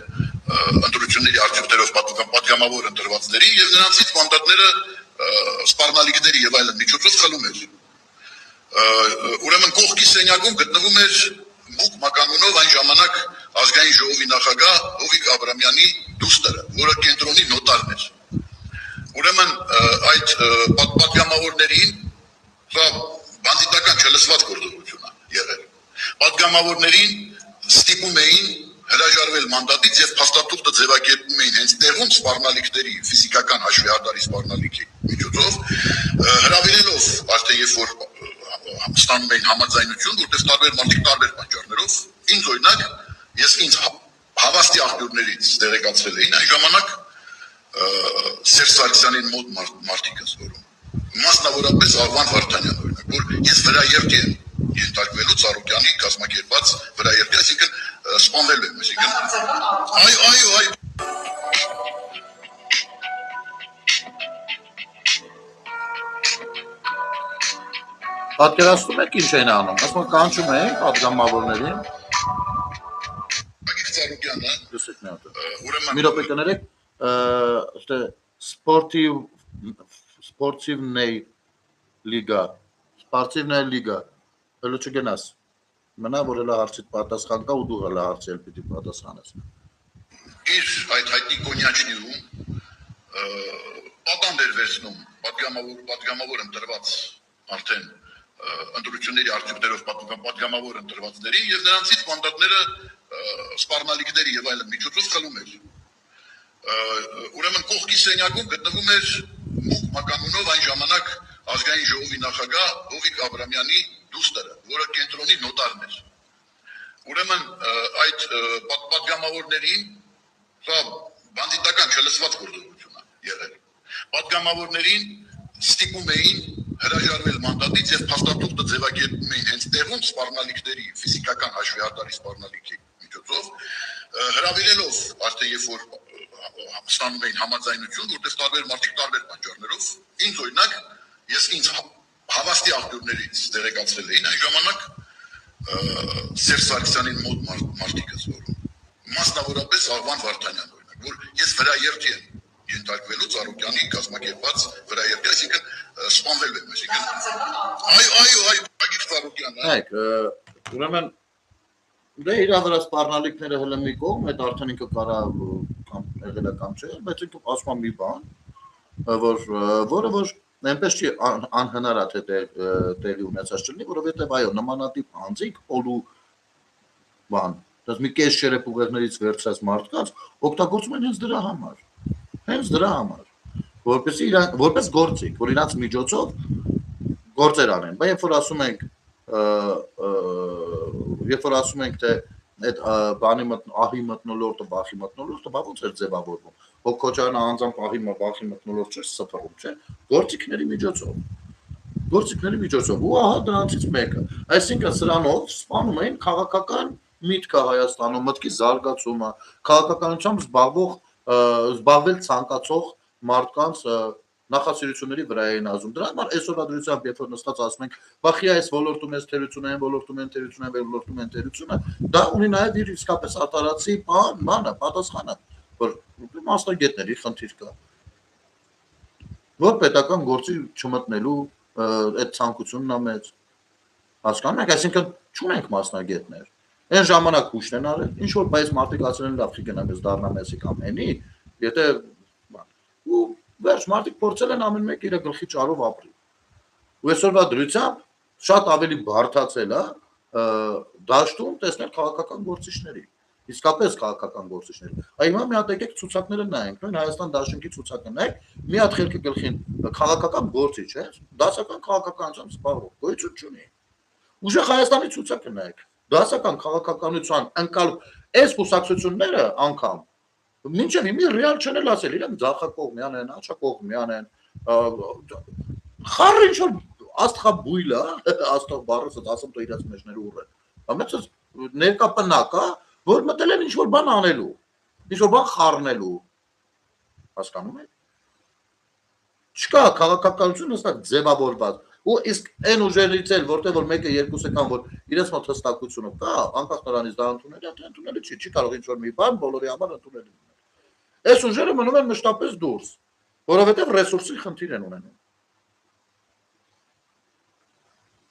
ընտրությունների արդյունքներով պատգամավոր ընտրվածների եւ նրանցից մանդատները սպառնալիքների եւ այլն միջոցով խլում էր ուրեմն կողքի սենյակում գտնվում էր Մուկ Մականունով այն ժամանակ ազգային ժողովի նախագահ Հովիկ Աբրամյանի դուստրը, որը կենտրոնի նոտարն էր։ Ուրեմն այդ պատգամավորներին սա բանդիտական չլսված գործողություն է եղել։ Պատգամավորներին ստիպում էին հրաժարվել մանդատից եւ փաստաթուղթը ձևակերպում էին հենց տեղում սպառնալիքների ֆիզիկական հաշվեհարդարի սպառնալիքի միջոցով հրավիրելով արդեն երբ որ ստանում էին համաձայնություն, որտեղ տարբեր մարդիկ տարբեր պատճառներով, ինձ օրինակ, ես ինձ հավաստի աղբյուրներից տեղեկացրել էին, այն ժամանակ Սերժ Սարգսյանին մոտ մարդիկ են զորում, մասնավորապես Աղվան Վարդանյան օրինակ, որ ես վրաերթի եմ ենթարկվելու Ծառուկյանի կազմակերպած վրաերթի, այսինքն սպանվելու եմ, այսինքն այո Պատկերացնում եք ինչ են անում, ասում եք կանչում են պատգամավորներին։ Ագիկ Ծառուկյանը Մի րոպե կներեք, սպորտիվնեյ լիգա, հələ չգնաս, մնա, որ հələ հարցիդ պատասխան կա ու դու հələ հարցել պիտի պատասխանես։ Իր այդ հայտնի կոնյաչնիում պատանդ էր վերցնում պատգամավոր ընտրված արդեն ընտրությունների արդյունքներով պատգամավոր ընտրվածների եւ նրանցից մանդատները սպառնալիքների եւ այլն միջոցով խլում էր։ Ուրեմն կողքի սենյակում գտնվում էր Մուկ Մականունով այն ժամանակ ազգային ժողովի նախագահ Հովիկ Աբրամյանի դուստրը, որը կենտրոնի նոտարն էր։ Ուրեմն այդ պատգամավորներին սա բանդիտական չլսված գործողություն է եղել։ Պատգամավորներին ստիպում էին հրաժարվել մանդատից եւ փաստաթուղթը ձևակերպում էին հենց տեղում սպառնալիքների ֆիզիկական հաշվեհարդարի սպառնալիքի միջոցով հրավիրելով արդեն երբ որ ստանում էին համաձայնություն, որտեղ տարբեր մարդիկ տարբեր պատճառներով, ինձ օրինակ ես ինձ հավաստի աղբյուրներից տեղեկացրել էին այն ժամանակ Սերժ Սարգսյանին մոտ մարդիկ են զորում, մասնավորապես Աղվան Վարդանյան օրինակ, որ ես վրաերթի եմ ենթարկվելու Ծառուկյանի կազմակերպած վրաերթի, այսինքն սպանվելու եմ, այսինքն այո, Ագիկ Ծառուկյանը։ Այք, ուրեմն դե իր վրա սպառնալիքները հələ մի կողմ, այդ արդեն ինքը կարա կամ եղել է կամ չէ, բայց ինքը ասում է մի բան, որը որ այնպես չի անհնար է թե տեղի ունեցած չլինի, որովհետև այո, նմանատիպ անձիկ օլու բան, դες մի կես շերեփ ուղեղներից վերցրած մարդկանց օգտագործում են հենց դրա համար, որպես գործիք, որ իրանց միջոցով գործեր անեն, բայց երբ որ ասում ենք թե այդ բանի ահի մտնոլորտը, բախի մտնոլորտը, բա ոնց էր ձևավորվում, Հոկոչյանը անձամբ ահի մտնոլորտ չէր սփռում, չէ, գործիքների միջոցով, ու ահա դրանցից մեկը, այսինքն սրանով սպանում էին քաղաքական միտքը Հայաստանում, մտքի զարգացումը, քաղաքականությամբ զբաղվել ցանկացող մարդկանց նախասիրությունների վրա էին ազում։ Դրա համար այսօր ադրությամբ երբ որ նստած ասում ենք, բախի այս ոլորտում ես թերություն են, դա ունի նաև իր իսկապես արտարացի բանը, պատասխանը, որ մասնագետների խնդիր կա։ Որ պետական գործի չմտնելու այդ ցանկությունն է մեծ։ Հասկանում եք, այսինքն չունենք մասնագետներ։ Այն ժամանակ հուշն են արել, ինչ որ բայց մարդիկ ասել են լավ, գնամ ես դառնամ էսի կամ էնի, եթե ու վերջ մարդիկ փորձել են ամեն մեկ իր գլխի ճարով ապրի։ Ու այսօրվա դրությամբ շատ ավելի բարդացել է դաշտում տեսնել քաղաքական գործիչների, իսկապես քաղաքական գործիչների։ Այ հիմա մի հատ եկեք ցուցակները նայենք, նույն Հայաստան դաշնքի ցուցակը նայեք, մի հատ խելքի գլխին քաղաքական գործիչ է, դասական քաղաքականությամբ զբաղվող, գոյություն չունի։ Ուժեղ Հայաստանի ցուցակը նայեք, դասական քաղաքականության ընկալ այս կուսակցությունները անգամ մինչև հիմա ռեալ չեն էլ ասել, իրենք ձախակողմյան են, աչակողմյան են, խառը ինչ որ աստղաբույլ է, աստղ բառը ասում տո իրաց մեջները ուռ է, ամենից ներկա պնակ է, որ մտել են ինչ որ բան անելու, ինչ որ բան խառնելու, Հասկանում եք։ Չկա քաղաքականություն հստակ ձևավորված։ Ու իսկ այն ուժերից էլ, որտեղ որ մեկը երկուսը կան, որ իրենց մոտ հստակությունը կա, անկախ նրանից դա ընդունելի է, թե ընդունելի չի, չի կարող ինչ-որ մի բան բոլորի համար ընդունելի լինել։ Այս ուժերը մնում են մշտապես դուրս, որովհետև ռեսուրսի խնդիր են ունենում։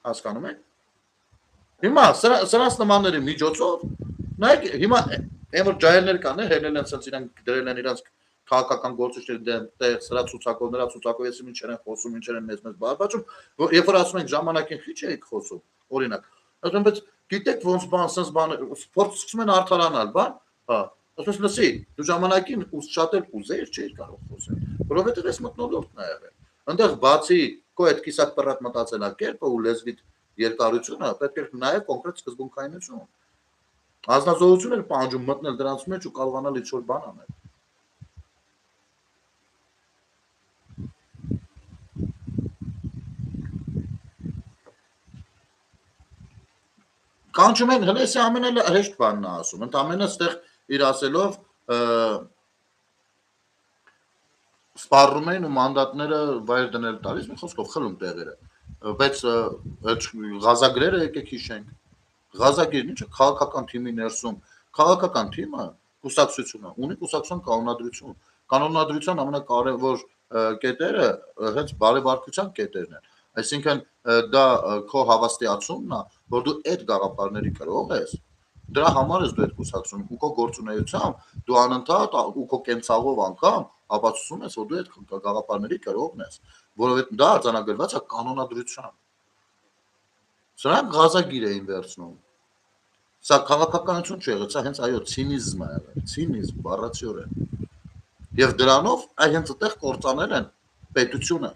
Հասկանում եք։ Հիմա սրանց նմանների միջոցով, նայեք, հիմա այն որ ջահելներ կան, հերնել են ցած իրանք դրել են իրանք քաղաքական գործիչների դեմ սրա ցուցակով էսի ինչեր են խոսում, ինչեր են մեզ բաղբաճում, երբ որ ասում ենք ժամանակին քիչ էիք խոսում, օրինակ, ասում բայց գիտեք ոնց բան, sense բան, սպորտ սկսում են արդարանալ, բան, հա, ասում լսի, դու ժամանակին շատ էլ ուզեիր չէիր կարող խոսել, որովհետև էս մտնոլորտն է եղել, այնտեղ բացի քո այդ կիսատ պրատ մտածելակերպը ու լեզվիդ երկարությունը, պետք է նաև կոնկրետ սկզբունքայնություն, հանձնազոհություն էր պահանջում մտնել դրանց մեջ ու կարողանալ ինչ-որ բան անել։ Կանչում են հենց ամենահեշտ բանն է ասում, ընդամենը այդտեղ իր ասելով սպառում են ու մանդատները վայր դնել տալիս, մի խոսքով խլում տեղերը, բայց այդ գազագրերը եկեք հիշենք, գազագիրն ինչը քաղաքական թիմի ներսում, քաղաքական թիմը կուսակցությունը ունի կուսակցության կանոնադրություն, կանոնադրության ամենակարևոր կետերը հենց բարեվարկության կետերն են, այսինքն դա քո հավաստիացումն է, որ դու այդ գաղափարների կրող ես, դրա համար ես դու այդ կուսակցում ու քո գործունեությամբ դու անընդհատ ու քո կենցաղով անգամ ապացուցում ես, որ դու այդ գաղափարների կրողն ես, որովհետև դա արձանագրված է կանոնադրությամբ։ Սրանք գազագիր էին վերցնում։ Սա քաղաքականություն չի եղել, սա հենց այո ցինիզմ է եղել, ցինիզմ բառացիորեն։ Եվ դրանով հենց այդտեղ կործանել են պետությունը,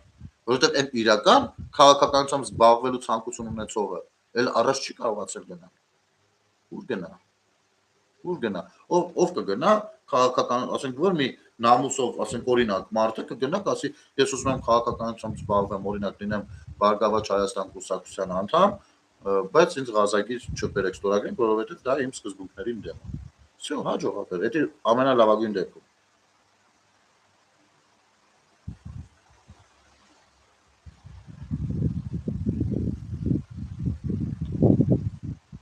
որովհետև այն իրական քաղաքականությամբ զբաղվելու ցանկություն ունեցողը էլ առաջ չի կարողացել գնալ։ Ուր գնա։ Ուր գնա։ Ով կգնա քաղաքական, ասենք որ մի նամուսով, ասենք օրինակ մարդը կգնա, ասի ես ուզում եմ քաղաքականությամբ զբաղվեմ, օրինակ լինեմ Բարգավաճ Հայաստան կուսակցության անդամ, բայց ինձ գազագիր չբերեք ստորագրին, որովհետև դա իմ սկզբունքներին դեմ է։ Всё, հաջողաբեր, դա ամենալավագույն դեպքում։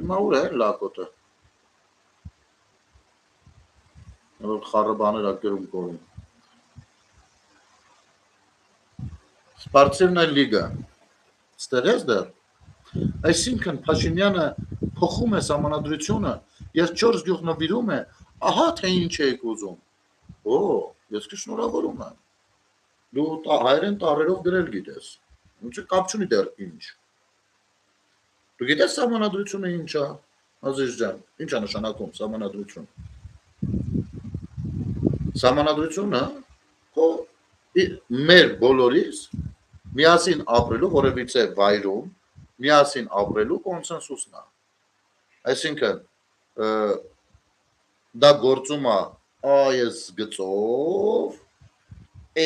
Հիմա ուր է լակոտը։ Որ խառը բաներ ակերում կորում։ Սպարտիվնա լիգա։ Ստեղ ես դեռ։ Այսինքն Փաշինյանը փոխում է համանadrությունը, ես 4 գյուղ նվիրում է, ահա թե ինչ եք ուզում։ Օ, ես կշնորհավորում եմ։ Դու հայերեն տառերով գրել գիտես։ Ինչ կապ չունի դեռ ինչ։ Դու գիտես համանadrությունը ինչ է, Ազիզ ջան, ինչ է նշանակում համանadrություն։ Համանadrությունը քո մեր բոլորիս միասին ապրելու որևիցե վայրում միասին ապրելու կոնսենսուսն է։ Այսինքն դա գործում է այս գծով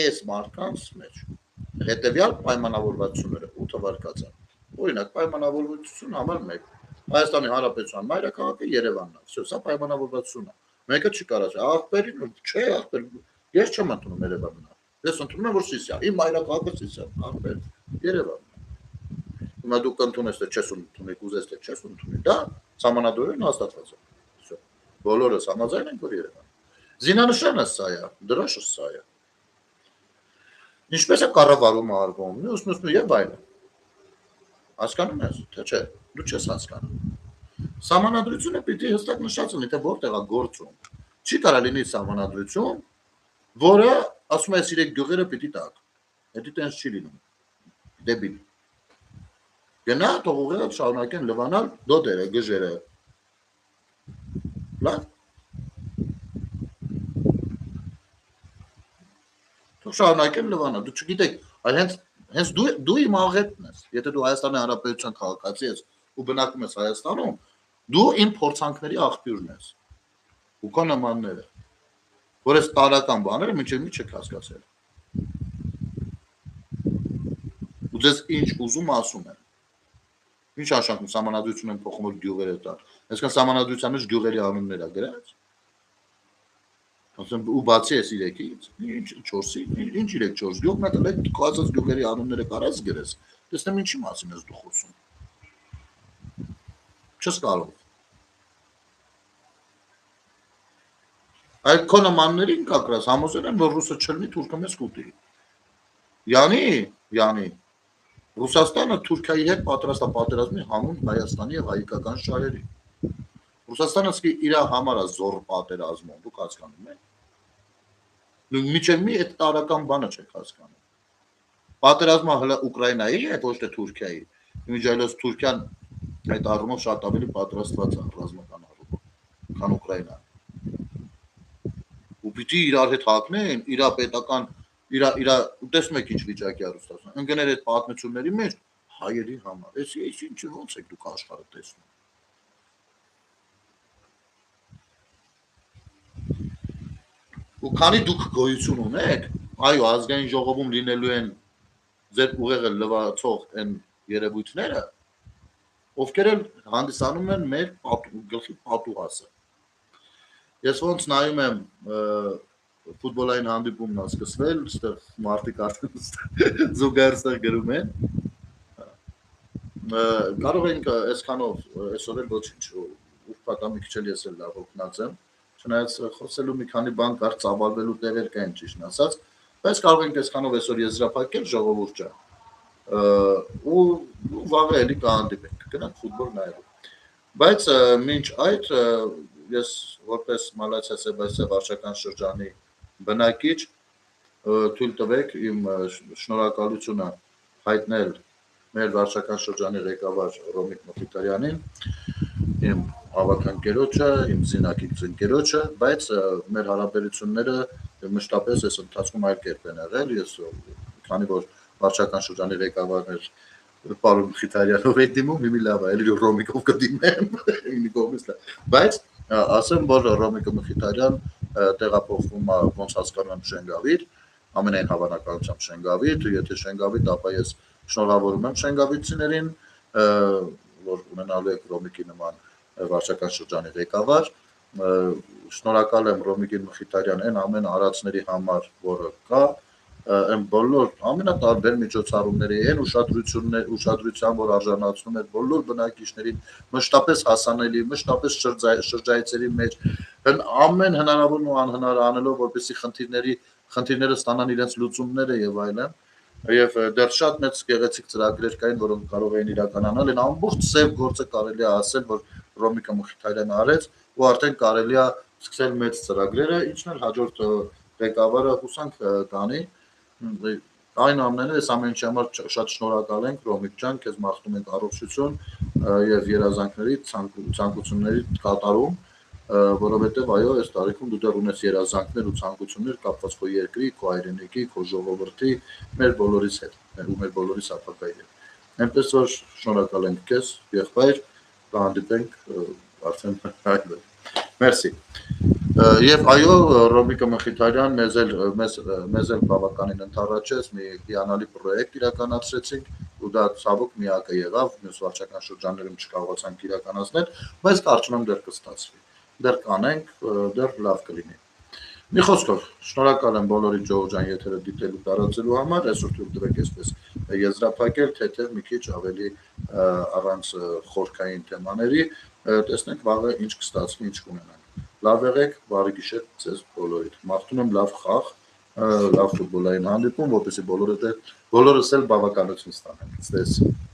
այս մարդկանց մեջ հետևյալ պայմանավորվածությունները 8 վարկածան։ Օրինակ պայմանավորվածություն համար 1 Հայաստանի Հանրապետության մայրաքաղաքը Երևանն է։ Всё, սա պայմանավորվածություն է։ Մեկը չի կարող ախպերին, չէ, ախպեր, ես չեմ ընդունում Երևանն։ Ես ընդունում եմ որ Սիսիա, իմ մայրաքաղաքը Սիսիա, ախպեր, Երևանն։ Հիմա դու կընդունես թե չես ընդունի, կուզես թե չես ընդունի, դա համանadrորեն հաստատված է։ Всё։ Բոլորս համաձայն ենք որ Երևան։ Զինանշանը սա է, դրոշը սա է։ Ինչպես է կառավարումը արվում, մյուս եւ այլն։ Հասկանում ես, թե չէ, դու չես հասկանում։ Համանadrությունը պիտի հստակ նշած լինի, թե որտեղ է գործում։ Չի կարող լինի համանadrություն, որը ասում է 3 գյուղերը պիտի տակ։ Դա տենց չի լինում։ Դեբիլ։ Գնա թողողերը շարունակեն լվանալ դոդերը, գժերը։ Լավ։ Թող շարունակեն լվանալ։ Դու չգիտեք, այլ հենց դու իմ աղետն ես։ Եթե դու Հայաստանի Հանրապետության քաղաքացի ես ու բնակվում ես Հայաստանում, դու իմ փորձանքների աղբյուրն ես։ Ու քո նմանները, որ այս տարական բաները մինչև մի չեք հասկացել։ Ու դες ինչ ուզում ասում են։ Ինչ աշխատում համանadrություն են փոխում որ գյուղերը տան։ Այսինքն համանadrության մեջ գյուղերի անուններ է գրած։ ասեմ ու բացի էս 3-ից, ինչ 4-ի, ինչ 3-4 գյուղ, նա դեռ կոածած գյուղերի անունները կարած գրես, տեսնեմ ինչի մասին ես դու խոսում։ Չես կարող։ Այդ քո նմաններին կակրած համոզել են, որ ռուսը չլինի, թուրքը մեզ կուտի։ Յանի, Ռուսաստանը Թուրքիայի հետ պատրաստ է պատերազմի հանուն Հայաստանի եւ հայկական շահերի։ Ռուսաստանը սկի իր համար է զոր պատերազմում, դուք հասկանում եք։ Միջև մի այդ տարական բանը չեք հասկանում։ Պատերազմը հələ Ուկրաինայի հետ, ոչ թե Թուրքիայի։ Իմիջիայլոց Թուրքիան այդ առումով շատ ավելի պատրաստված է ռազմական առումով, քան Ուկրաինան։ Ու պիտի իրար հետ հակնեն, իր պետական, իր տեսնում եք ինչ վիճակի է Ռուսաստանը։ Ընկներ այդ պատմությունների մեջ հայերի համար։ Էս ինչ ոնց եք դուք աշխարհը տեսնում։ Ու քանի դուք գոյություն ունեք, այո, ազգային ժողովում լինելու են ձեր ուղեղը լվացող այն երևույթները, ովքեր էլ հանդիսանում են մեր գլխի պատուհասը։ Ես ոնց նայում եմ ֆուտբոլային հանդիպումն է սկսվել, այստեղ մարդիկ արդեն զուգահեռ գրում են։ Կարող ենք այսքանով այսօր էլ ոչինչ ուրբաթ մի քիչ էլ ես էլ լավ օգնած եմ, չնայած խոսելու մի քանի բան կար ծավալվելու տեղեր կային ճիշտ ասած, բայց կարող ենք այսքանով այսօր եզրափակել ժողովուրդը ու վաղը էլի կհանդիպենք, գնանք ֆուտբոլ նայելու։ Բայց մինչ այդ ես որպես Մալացիա Սեբաստիա վարչական շրջանի բնակիչ թույլ տվեք իմ շնորհակալությունը հայտնել մեր վարչական շրջանի ղեկավար Ռոմիկ Մխիթարյանին, իմ ավականքերոջը, իմ զինակիկ ծնկերոջը, բայց մեր հարաբերությունները մշտապես այս ընթացքում այլ կերպ են եղել, ես քանի որ վարչական շրջանի ղեկավարն էր պարոն Մխիթարյանով է դիմում, հիմի լավ է, էլի Ռոմիկով կդիմեմ, մի կողմից լավ, բայց ասեմ, որ Ռոմիկը Մխիթարյան տեղափոխվում է ոնց հասկանում եմ Շենգավիթ, ամենայն հավանականությամբ Շենգավիթ, եթե Շենգավիթ, ապա ես շնորհավորում եմ շենգավիթցիներին, որ ունենալու եք Ռոմիկի նման վարչական շրջանի ղեկավար, շնորհակալ եմ Ռոմիկին Մխիթարյան այն ամեն արածների համար, որը կա, այն բոլոր ամենատարբեր միջոցառումների, այն ուշադրության, որ արժանացնում է բոլոր բնակիչներին, մշտապես հասանելի, մշտապես շրջայցերի մեջ, ամեն հնարավորն ու անհնարը անելով, որպեսզի խնդիրները ստանան իրենց լուծումները եւ այլն։ Եվ դեռ շատ մեծ գեղեցիկ ծրագրեր կային, որոնք կարող էին իրականանալ, այն ամբողջ սև գործը կարելի է ասել, որ Ռոմիկը Մխիթարյանը արեց, ու արդեն կարելի է սկսել մեծ ծրագրերը, ինչն էլ հաջորդ ղեկավարը հուսանք կանի։ Այնուամենայնիվ այս ամեն ինչի համար շատ շնորհակալ ենք Ռոմիկ ջան, քեզ մաղթում ենք առողջություն եւ երազանքների ցանկությունների կատարում, որովհետեւ այո, այս տարիքում դու դեռ ունես երազանքներ ու ցանկություններ կապված քո երկրի, քո հայրենիքի, քո ժողովրդի, մեր բոլորիս հետ, մեր բոլորիս ապագայի հետ։ Այնպես որ շնորհակալ ենք քեզ, եղբայր, կհանդիպենք արդեն այլ։ Մերսի։ Եվ այո, Ռոմիկը Մխիթարյան մեզ էլ բավականին ընդառաջեց, մի հիանալի պրոյեկտ իրականացրեցինք, ու դա ցավոք միակը եղավ, մյուս վարչական շրջաններում չկարողացանք իրականացնել, բայց կարծում եմ դեռ կստացվի, դեռ կանենք, դեռ լավ կլինի։ Մի խոսքով, շնորհակալ եմ բոլորին Ջոհ ջան եթերը դիտելու տարածելու համար, այսօր թույլ տվեք այսպես եզրափակել, թեթև մի քիչ ավելի առանց խորքային թեմաների, տեսնենք վաղը ինչ կստացվի, ինչ կունենանք։ Լավ եղեք, բարի գիշեր ձեզ բոլորիդ։ Մաղթում եմ լավ խաղ, լավ ֆուտբոլային հանդիպում, որպեսզի բոլորս էլ բավականություն ստանանք։